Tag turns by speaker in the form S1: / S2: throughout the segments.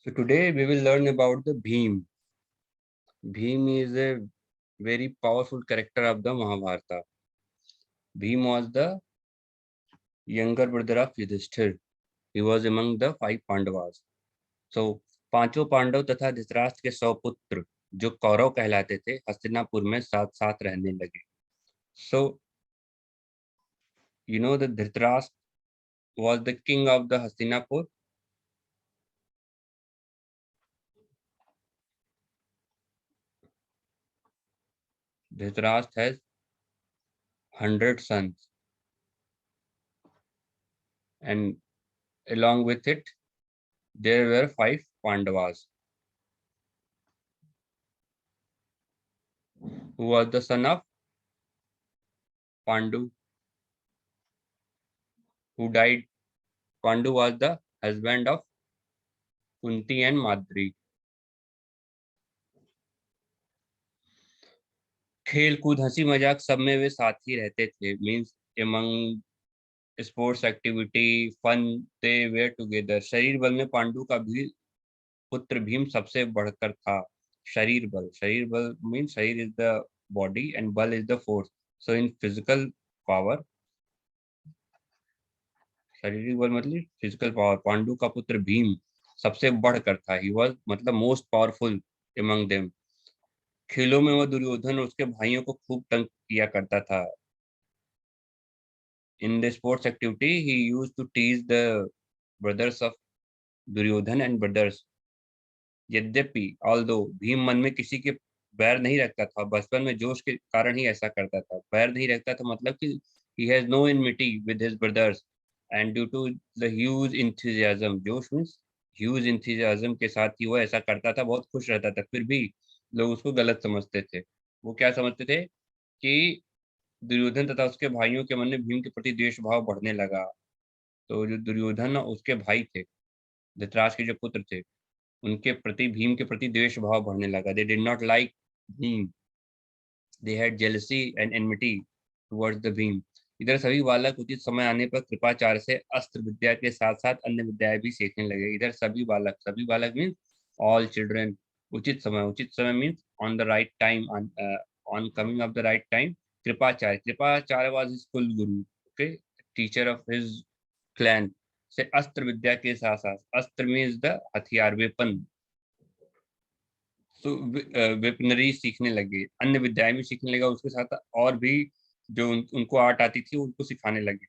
S1: So today we will learn about the Bhim. Bhim is a very powerful character of the Mahabharata. Bhim was the younger brother of Yudhishthir. He was among the 5 Pandavas. So पांचों पांडव तथा धृतराष्ट्र के 100 पुत्र जो कौरव कहलाते थे हस्तिनापुर में साथ साथ रहने लगे. So you know that Dhritarashtra was the king of the Hastinapur. Dhritarashtra has 100 sons, and along with it there were 5 Pandavas. Who was the son of Pandu, who died. Pandu was the husband of Kunti and Madri. खेल कूद हंसी मजाक सब में वे साथ ही रहते थे. Means among sports activity fun they were together. शरीर बल में पांडु का भी पुत्र भीम सबसे बढ़कर था. शरीर बल मीन्स शरीर इज द बॉडी एंड बल is the force. So in physical power, शारीरिक बल मतलब फिजिकल पावर, पांडु का पुत्र भीम सबसे बढ़कर था. ही वॉज मतलब मोस्ट पावरफुल एमंग देम. खेलों में वह दुर्योधन और उसके भाइयों को खूब तंग किया करता था. In the sports activity he used to tease the brothers of Duryodhan and brothers. यद्यपि ऑल्दो भीम मन में किसी के बैर नहीं रखता था. बचपन में जोश के कारण ही ऐसा करता था. बैर नहीं रखता था मतलब कि he has no enmity with his brothers, and due to the huge enthusiasm, जोश मीन्स ह्यूज enthusiasm के साथ ही वो ऐसा करता था. बहुत खुश रहता था. फिर भी लोग उसको गलत समझते थे. वो क्या समझते थे कि दुर्योधन तथा उसके भाइयों के मन में भीम के प्रति द्वेष भाव बढ़ने लगा. तो जो दुर्योधन और उसके भाई थे, धृतराष्ट्र के जो पुत्र थे, उनके प्रति भीम के प्रति द्वेष भाव बढ़ने लगा. They did not like Bhim. They had jealousy and enmity towards the Bhim. इधर सभी बालक उचित समय आने पर कृपाचार्य से अस्त्र विद्या के साथ साथ अन्य विद्याएं भी सीखने लगे. इधर सभी बालक मीन्स ऑल चिल्ड्रन. उचित समय means on the right time, on coming of the right time. Kripacharya was his कुल गुरु, okay, teacher of his clan. से अस्त्र विद्या के साथ साथ, अस्त्र मीन्स द हथियार, वेपन. तो वेपनरी सीखने लगे, अन्य विद्याएं भी सीखने लगा. उसके साथ और भी जो उनको आर्ट आती थी उनको सिखाने लगे.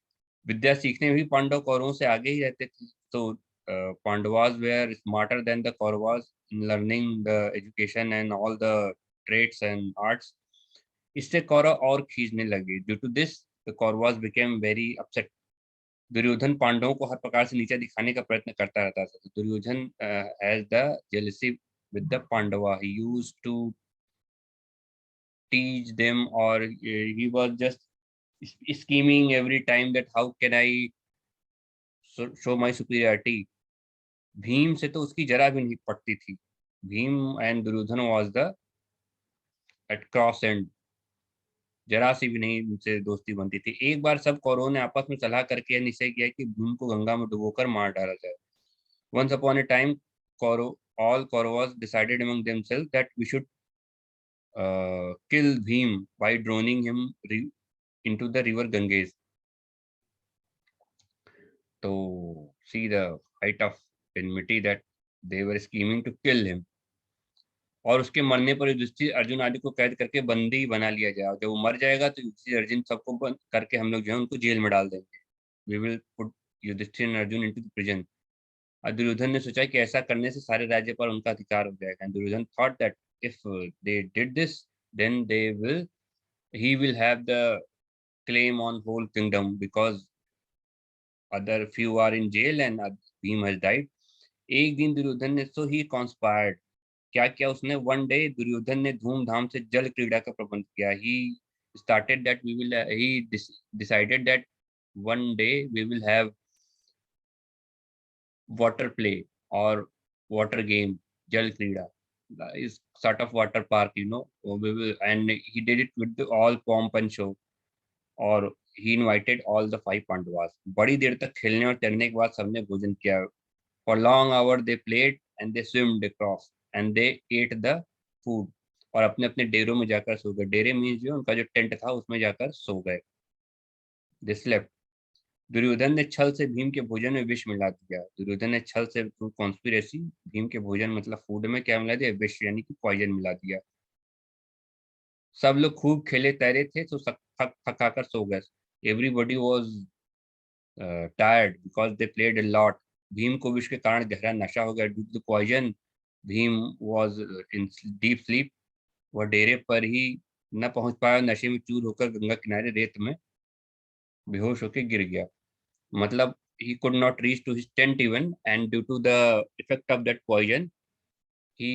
S1: विद्या सीखने में भी पांडव कौरवों से आगे ही रहते थे. तो Pandavas were smarter than the Kauravas in learning the education and all the trades and arts. इससे कौरव और खींचने लगे. Due to this the Kauravas became very upset. Duryodhan पांडवों को हर प्रकार से नीचा दिखाने का प्रयत्न करता रहता था. Duryodhan has the jealousy with the Pandava. He used to teach them, or he was just scheming every time that how can I show my superiority. Bhim से तो उसकी जरा भी नहीं पड़ती थी. Bhim and Duryodhan was the at cross end. जरा सी भी नहीं उनसे दोस्ती बनती थी. एक बार सब कौरवों ने आपस में सलाह करके यह निश्चय किया कि भीम को गंगा में डुबोकर मार डाला जाए. Once upon a time, all Kauravas decided among themselves that we should kill Bhim by drowning him into the river Ganges. To see the height of enmity that they were scheming to kill him. और उसके मरने पर युधिष्ठिर अर्जुन आदि को कैद करके बंदी बना लिया जाए. जब वो मर जाएगा तो युधिष्ठिर अर्जुन सबको बंद करके हम लोग जो है उनको जेल में डाल देंगे. We will put Yudhishthir and Arjun into the prison. Duryodhan ने सोचा कि ऐसा करने से सारे राज्य पर उनका अधिकार हो जाएगा. Duryodhan thought that if they did this, then he will have the claim on whole kingdom because other few are in jail and Bhim has died. एक दिन दुर्योधन ने so he conspired. क्या क्या उसने? one day दुर्योधन ने धूमधाम से जल क्रीड़ा का प्रबंध किया. He started that he decided that one day we will have water play or water game. Jal Krida is sort of water park, and he did it with all pomp and show. और he invited all the 5 Pandavas. बड़ी देर तक खेलने और तैरने के बाद सबने भोजन किया. For long hour they played and they swam across and they ate the food. और अपने अपने डेरों में जाकर सो गए. डेरे मीन्स जो उनका जो टेंट था उसमें जाकर सो गए. They slept. दुर्योधन ने छल से भीम के भोजन में विष मिला दिया. दुर्योधन ने छल से थ्रू कॉन्स्पिरेसी भीम के भोजन मतलब फूड में क्या मिला दिया? विष यानी कि पॉइजन मिला दिया. सब लोग खूब खेले तैरे थे तो थक थकाकर सो गए. Everybody was tired because they played a lot. Bhim को विष के कारण गहरा नशा हो गया due to poison. Bhim was in deep sleep. वह डेरे पर ही न पहुंच पाया. नशे में चूर होकर गंगा किनारे रेत में बेहोश होकर गिर गया. मतलब he could not reach to his tent even, and due to the effect of that poison he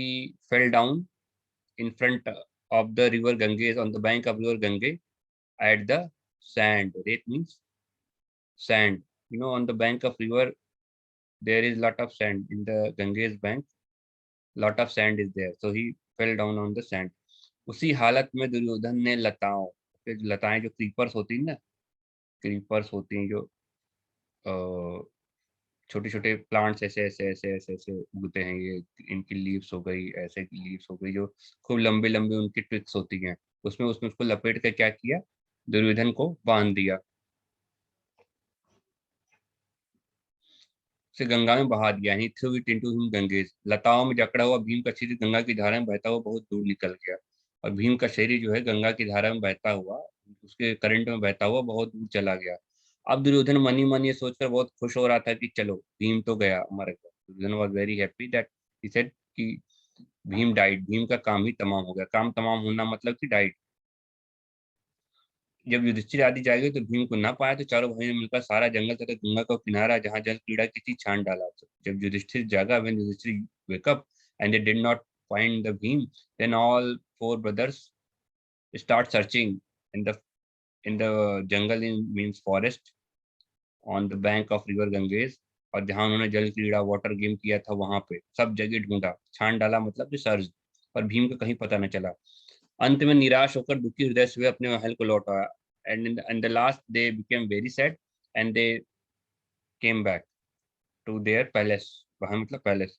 S1: fell down in front of the river Ganges, on the bank of river Ganges, at the sand. Ret means sand. You know, on the bank of river there is lot of sand. In the Ganges bank lot of sand is there, so he fell down on the sand. उसी हालत में दुर्योधन ने लताओं, लताएं जो creepers होती हैं ना, क्रीपर्स होती हैं जो छोटे छोटे प्लांट्स ऐसे ऐसे ऐसे ऐसे ऐसे उगते हैं. ये इनकी लीव्स हो गई, ऐसे लीव्स हो गई जो खूब लंबे लंबे उनकी ट्विक्स होती हैं. उसमें उसमें उसको लपेट कर क्या किया? दुर्योधन को बांध दिया. उसे गंगा में बहा दिया. He threw it into him Ganges. लताओं में जकड़ा हुआ भीम का शरीर गंगा की धारा में बहता हुआ बहुत दूर निकल गया. और भीम का शरीर जो है गंगा की धारा में बहता हुआ, उसके करंट में बहता हुआ बहुत दूर चला गया. अब दुर्योधन मनी मन ये सोचकर बहुत खुश हो रहा था कि चलो भीम तो गया, मर गया. Duryodhan was very happy that he said कि भीम डाइड. भीम का काम ही तमाम हो गया. काम तमाम होना मतलब कि डाइड. जब युधिष्ठिर आदि जागे तो भीम को ना पाया तो चारों भाइयों ने मिलकर सारा जंगल तथा गंगा का किनारा जहाँ जल क्रीड़ा की थी छान डाला. तो जब युधिष्ठिर जागा, when Yudhishthir wake up and they did not find the Bhim, then all four brothers start searching in the jungle, in means forest, on the bank of river Ganges. और जहाँ उन्होंने जल क्रीड़ा वाटर गेम किया था वहां पे सब जगह ढूंढा. छान डाला मतलब सर्च. पर भीम का कहीं पता न चला. अंत में निराश होकर दुखी हृदय से वे अपने महल को लौट आया. And in the last they became very sad and they came back to their palace. वहां मतलब पैलेस.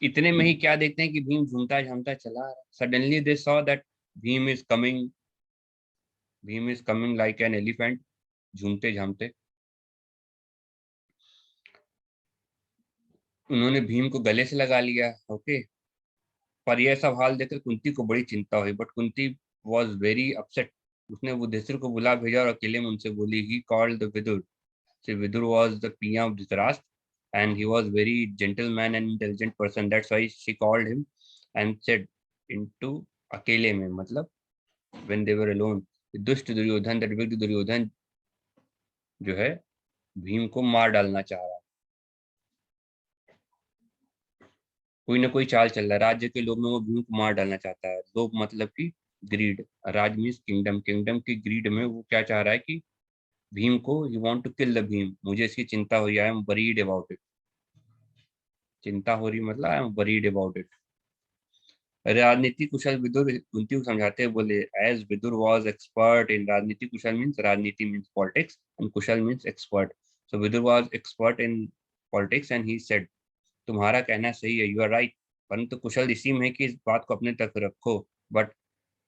S1: इतने में ही क्या देखते हैं कि भीम झूमता झामता चला. Suddenly they saw that Bhim is coming. Bhim is coming like an elephant, झूमते झामते. उन्होंने भीम को गले से लगा लिया. ओके. पर यह सब हाल देखकर कुंती को बड़ी चिंता हुई. But Kunti was very upset. उसने युधिष्ठिर को बुला भेजा और अकेले में उनसे बोली. He called the Vidur. So Vidur was the PM of Dhritarashtra, and he was very gentleman and intelligent person. That's why she called him and said into अकेले में मतलब when they were alone. दुष्ट दुर्योधन, that व्यक्ति दुर्योधन जो है भीम को मार डालना चाह रहा. कोई ना कोई चाल चल रहा है. राज्य के लोभ में वो भीम को मार डालना चाहता है. लोभ मतलब कि ग्रीड. राज मीन्स किंगडम. किंगडम की ग्रीड में वो क्या चाह रहा है कि भीम को, he want to kill the Bhim. मुझे इसकी चिंता हुई. I am worried about it. चिंता हो रही मतलब I am worried about it. राजनीति कुशल विदुर कुंती को समझाते हुए बोले. As Vidur was expert in rajniti. कुशल मीन्स राजनीति मीन्स पॉलिटिक्स एंड कुशल means expert. So Vidur was expert in politics and he said. तुम्हारा कहना सही है, यू आर राइट. परंतु कुशल इसी में है कि इस बात को अपने तक रखो. But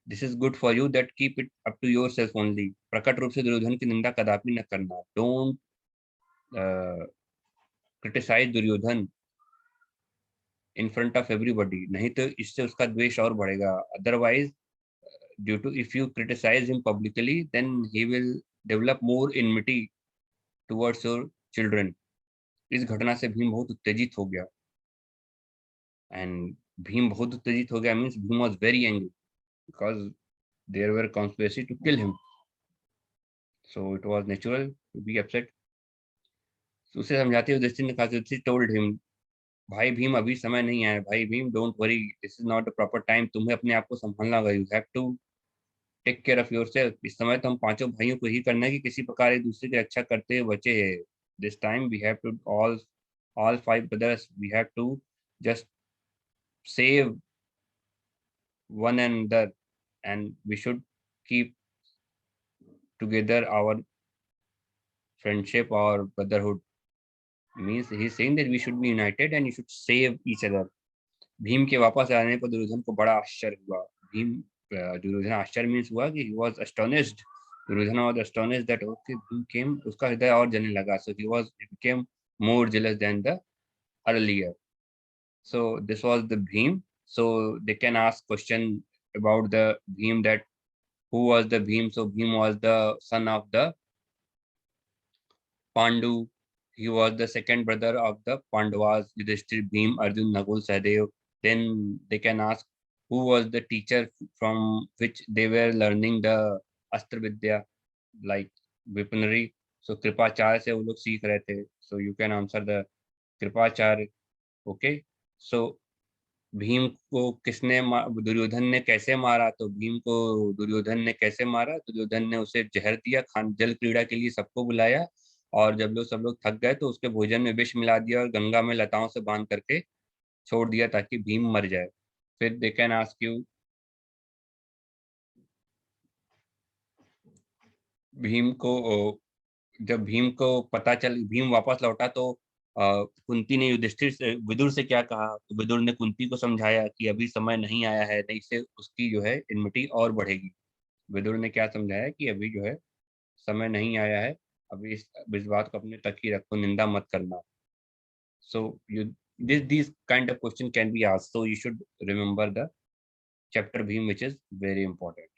S1: this is good for you that keep it up to your self only. प्रकट रूप से दुर्योधन की निंदा कदापि न करना. Don't criticise Duryodhan in front of everybody. नहीं तो इससे उसका द्वेष और बढ़ेगा. Otherwise due to if you criticize him publicly then he will develop more enmity towards your children. इस घटना से भीम बहुत उत्तेजित हो गया. एंड भीम बहुत उत्तेजित हो गया means Bhim was very angry because there were conspiracy to kill him. So it was natural to be upset. उसे समझाते हुए युधिष्ठिर ने कहा. Yudhishthir told him. भाई भीम अभी समय नहीं आया. भाई Bhim don't worry, this is not the proper time. तुम्हें अपने आप को संभालना होगा. You have to take care of yourself. इस समय तो हम पांचों भाइयों को ही करना है कि किसी प्रकार एक दूसरे की रक्षा करते हुए बचे हैं. This time we have to all five brothers, we have to just save one another, and we should keep together our friendship or brotherhood. Means he is saying that we should be united and you should save each other. Bhim के वापस आने पर दुर्योधन को बड़ा आश्चर्य हुआ. भीम दुर्योधन आश्चर्य means हुआ कि he was astonished. Duryodhan was astonished that okay Bhim came. उसका हृदय और जलने लगा. So he became more jealous than the earlier. So this was the Bhim. So they can ask question about the Bhim, that who was the Bhim. So Bhim was the son of the Pandu. He was the second brother of the Pandavas, Yudhishthir, Bhim, Arjun, Nagul, Sahadev. Then they can ask who was the teacher from which they were learning the Astra Vidya, like weaponry. So Kripacharya से वो लोग सीख रहे थे. So you can answer the Kripacharya. Okay. So Bhim को दुर्योधन ने कैसे मारा. तो भीम को दुर्योधन ने कैसे मारा. दुर्योधन ने उसे जहर दिया. जल क्रीड़ा के लिए सबको बुलाया और जब सब लोग थक गए तो उसके भोजन में विष मिला दिया और गंगा में लताओं से बांध करके छोड़ दिया ताकि भीम मर जाए. फिर they can ask you, Bhim को जब भीम को पता चल भीम वापस लौटा तो कुंती ने युधिष्ठिर से विदुर से क्या कहा. तो विदुर ने कुंती को समझाया कि अभी समय नहीं आया है, नहीं से उसकी जो है इनमिटी और बढ़ेगी. विदुर ने क्या समझाया कि अभी जो है समय नहीं आया है, अभी इस बात को अपने तक ही रखो, निंदा मत करना. So you this kind of question can be asked, so you should remember the chapter Bhim, which is very important.